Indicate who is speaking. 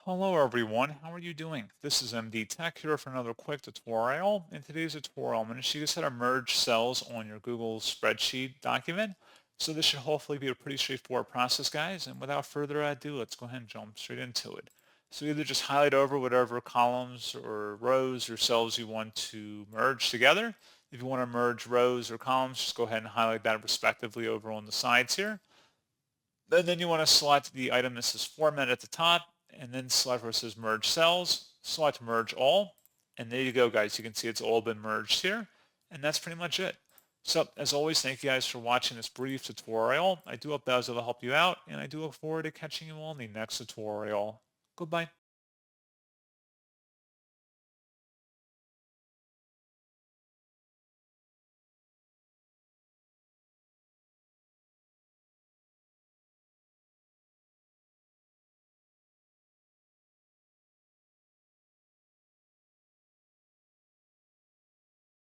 Speaker 1: Hello everyone, how are you doing? This is MD Tech here for another quick tutorial. In today's tutorial, I'm going to show you how to merge cells on your Google spreadsheet document. So this should hopefully be a pretty straightforward process, guys. And without further ado, let's go ahead and jump straight into it. So either just highlight over whatever columns or rows or cells you want to merge together. If you want to merge rows or columns, just go ahead and highlight that respectively over on the sides here. And then you want to select the item that says Format at the top, and then select where it says Merge Cells. Select Merge All, and there you go, guys. You can see it's all been merged here, and that's pretty much it. So, as always, thank you guys for watching this brief tutorial. I do hope that was able to help you out, and I do look forward to catching you all in the next tutorial. Goodbye.